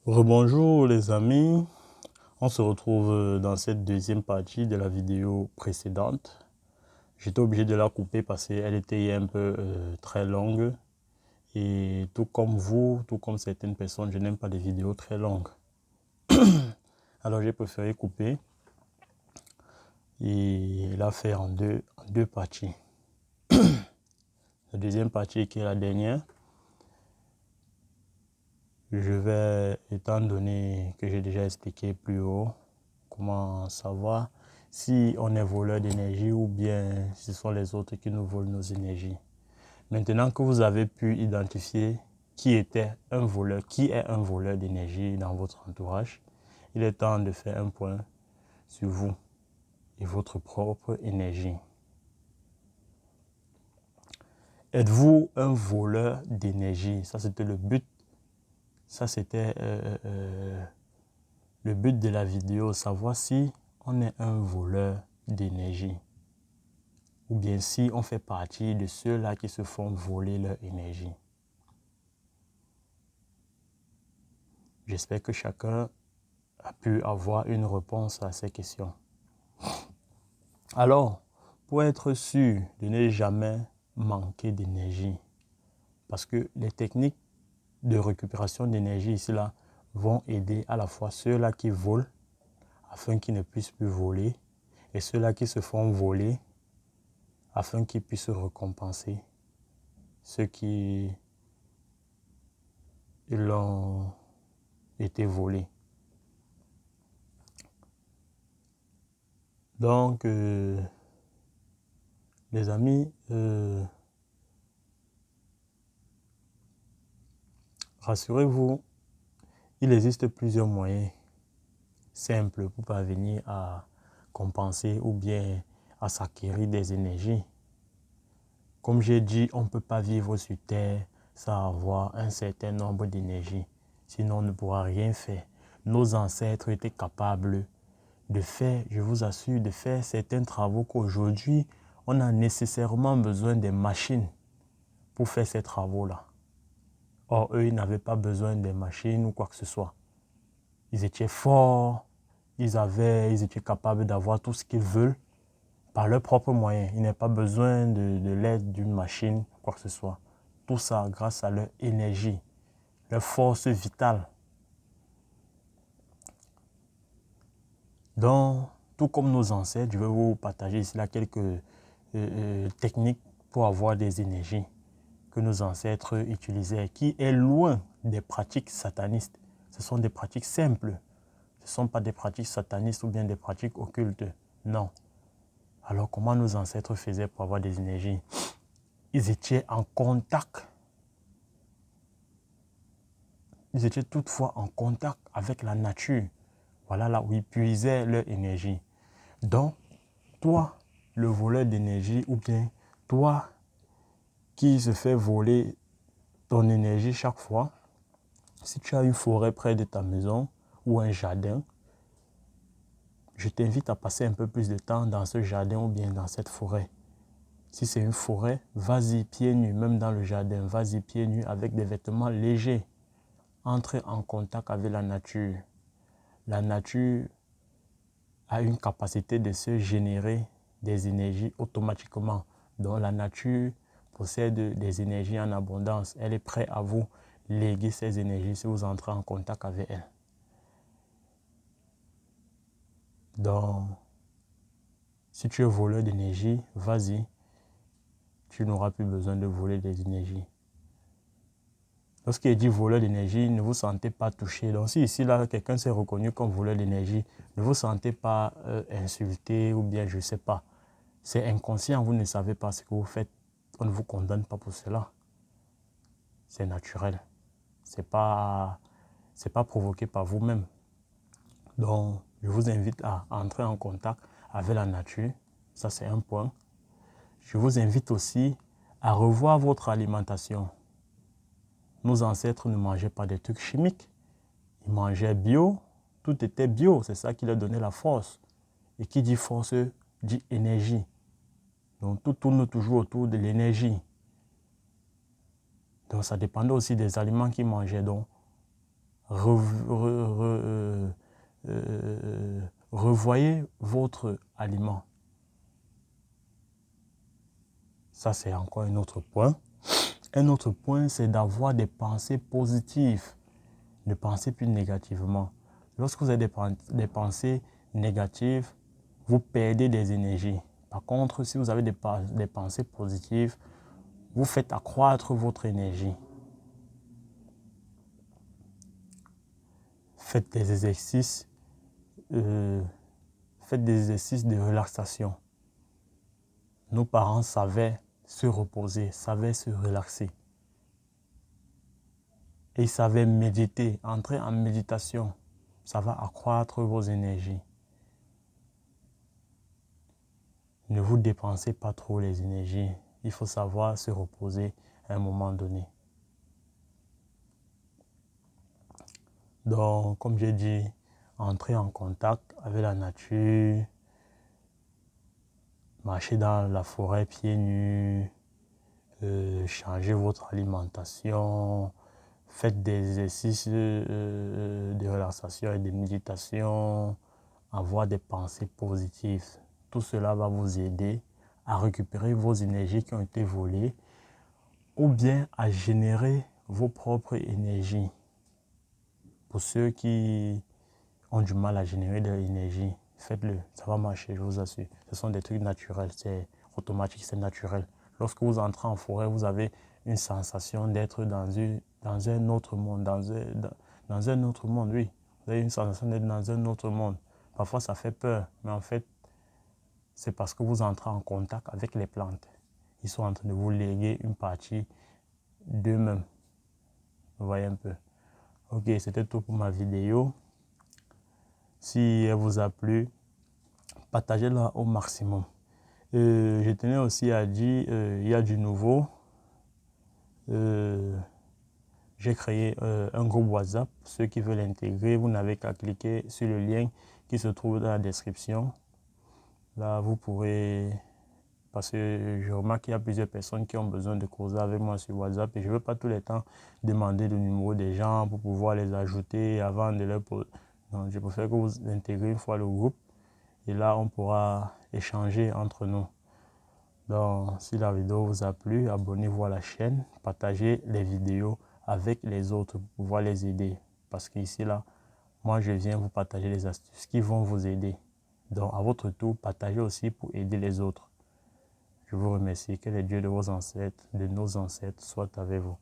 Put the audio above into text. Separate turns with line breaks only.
Rebonjour les amis, on se retrouve dans cette deuxième partie de la vidéo précédente. J'étais obligé de la couper parce qu'elle était un peu très longue. Et tout comme vous, tout comme certaines personnes, je n'aime pas les vidéos très longues. Alors j'ai préféré couper et la faire en deux parties. La deuxième partie qui est la dernière, je vais, étant donné que j'ai déjà expliqué plus haut, comment savoir si on est voleur d'énergie ou bien ce sont les autres qui nous volent nos énergies. Maintenant que vous avez pu identifier qui est un voleur d'énergie dans votre entourage, il est temps de faire un point sur vous et votre propre énergie. Êtes-vous un voleur d'énergie? Ça, c'était le but. Ça, c'était le but de la vidéo, savoir si on est un voleur d'énergie ou bien si on fait partie de ceux-là qui se font voler leur énergie. J'espère que chacun a pu avoir une réponse à ces questions. Alors, pour être sûr de ne jamais manquer d'énergie, parce que les techniques de récupération d'énergie ici-là vont aider à la fois ceux-là qui volent afin qu'ils ne puissent plus voler et ceux-là qui se font voler afin qu'ils puissent récompenser ceux qui l'ont été volés. Donc, les amis, rassurez-vous, il existe plusieurs moyens simples pour parvenir à compenser ou bien à s'acquérir des énergies. Comme j'ai dit, on ne peut pas vivre sur Terre sans avoir un certain nombre d'énergies. Sinon, on ne pourra rien faire. Nos ancêtres étaient capables de faire, je vous assure, de faire certains travaux qu'aujourd'hui, on a nécessairement besoin des machines pour faire ces travaux-là. Or, eux, ils n'avaient pas besoin des machines ou quoi que ce soit. Ils étaient forts, ils étaient capables d'avoir tout ce qu'ils veulent par leurs propres moyens. Ils n'avaient pas besoin de l'aide d'une machine, quoi que ce soit. Tout ça grâce à leur énergie, leur force vitale. Donc, tout comme nos ancêtres, je vais vous partager ici là quelques techniques pour avoir des énergies que nos ancêtres utilisaient, qui est loin des pratiques satanistes. Ce sont des pratiques simples. Ce ne sont pas des pratiques satanistes ou bien des pratiques occultes. Non. Alors, comment nos ancêtres faisaient pour avoir des énergies? Ils étaient en contact. Ils étaient toutefois en contact avec la nature. Voilà là où ils puisaient leur énergie. Donc, toi, le voleur d'énergie, ou bien toi qui se fait voler ton énergie chaque fois, si tu as une forêt près de ta maison ou un jardin, je t'invite à passer un peu plus de temps dans ce jardin ou bien dans cette forêt. Si c'est une forêt, vas-y pieds nus, même dans le jardin, vas-y pieds nus avec des vêtements légers. Entre en contact avec la nature. La nature a une capacité de se générer des énergies automatiquement. Donc la nature possède des énergies en abondance. Elle est prête à vous léguer ces énergies si vous entrez en contact avec elle. Donc, si tu es voleur d'énergie, vas-y. Tu n'auras plus besoin de voler des énergies. Lorsqu'il dit voleur d'énergie, ne vous sentez pas touché. Donc si ici, là, quelqu'un s'est reconnu comme voleur d'énergie, ne vous sentez pas insulté ou bien je ne sais pas. C'est inconscient, vous ne savez pas ce que vous faites. On ne vous condamne pas pour cela. C'est naturel. C'est pas provoqué par vous-même. Donc, je vous invite à entrer en contact avec la nature. Ça, c'est un point. Je vous invite aussi à revoir votre alimentation. Nos ancêtres ne mangeaient pas des trucs chimiques. Ils mangeaient bio. Tout était bio. C'est ça qui leur donnait la force. Et qui dit force, dit énergie. Donc, tout tourne toujours autour de l'énergie. Donc, ça dépendait aussi des aliments qu'ils mangeaient. Donc, revoyez votre aliment. Ça, c'est encore un autre point. Un autre point, c'est d'avoir des pensées positives. Ne pensez plus négativement. Lorsque vous avez des pensées négatives, vous perdez des énergies. Par contre, si vous avez des pensées positives, vous faites accroître votre énergie. Faites des exercices de relaxation. Nos parents savaient se reposer, savaient se relaxer. Et ils savaient méditer, entrer en méditation. Ça va accroître vos énergies. Ne vous dépensez pas trop les énergies. Il faut savoir se reposer à un moment donné. Donc, comme j'ai dit, entrez en contact avec la nature, marchez dans la forêt pieds nus, changez votre alimentation, faites des exercices de relaxation et de méditation, avoir des pensées positives. Tout cela va vous aider à récupérer vos énergies qui ont été volées ou bien à générer vos propres énergies. Pour ceux qui ont du mal à générer de l'énergie, faites-le, ça va marcher, je vous assure. Ce sont des trucs naturels, c'est automatique, c'est naturel. Lorsque vous entrez en forêt, vous avez une sensation d'être dans un autre monde, dans un autre monde, oui. Vous avez une sensation d'être dans un autre monde. Parfois, ça fait peur, mais en fait, c'est parce que vous entrez en contact avec les plantes. Ils sont en train de vous léguer une partie d'eux-mêmes. Vous voyez un peu. Ok, c'était tout pour ma vidéo. Si elle vous a plu, partagez-la au maximum. Je tenais aussi à dire, il y a du nouveau. J'ai créé un groupe WhatsApp. Ceux qui veulent l'intégrer, vous n'avez qu'à cliquer sur le lien qui se trouve dans la description. Là, vous pourrez... Parce que je remarque qu'il y a plusieurs personnes qui ont besoin de causer avec moi sur WhatsApp et je ne veux pas tout le temps demander le numéro des gens pour pouvoir les ajouter avant de leur poser. Donc, je préfère que vous intégrez une fois le groupe et là, on pourra échanger entre nous. Donc, si la vidéo vous a plu, abonnez-vous à la chaîne, partagez les vidéos avec les autres pour pouvoir les aider. Parce qu'ici, là, moi, je viens vous partager les astuces qui vont vous aider. Donc, à votre tour, partagez aussi pour aider les autres. Je vous remercie. Que les dieux de vos ancêtres, de nos ancêtres, soient avec vous.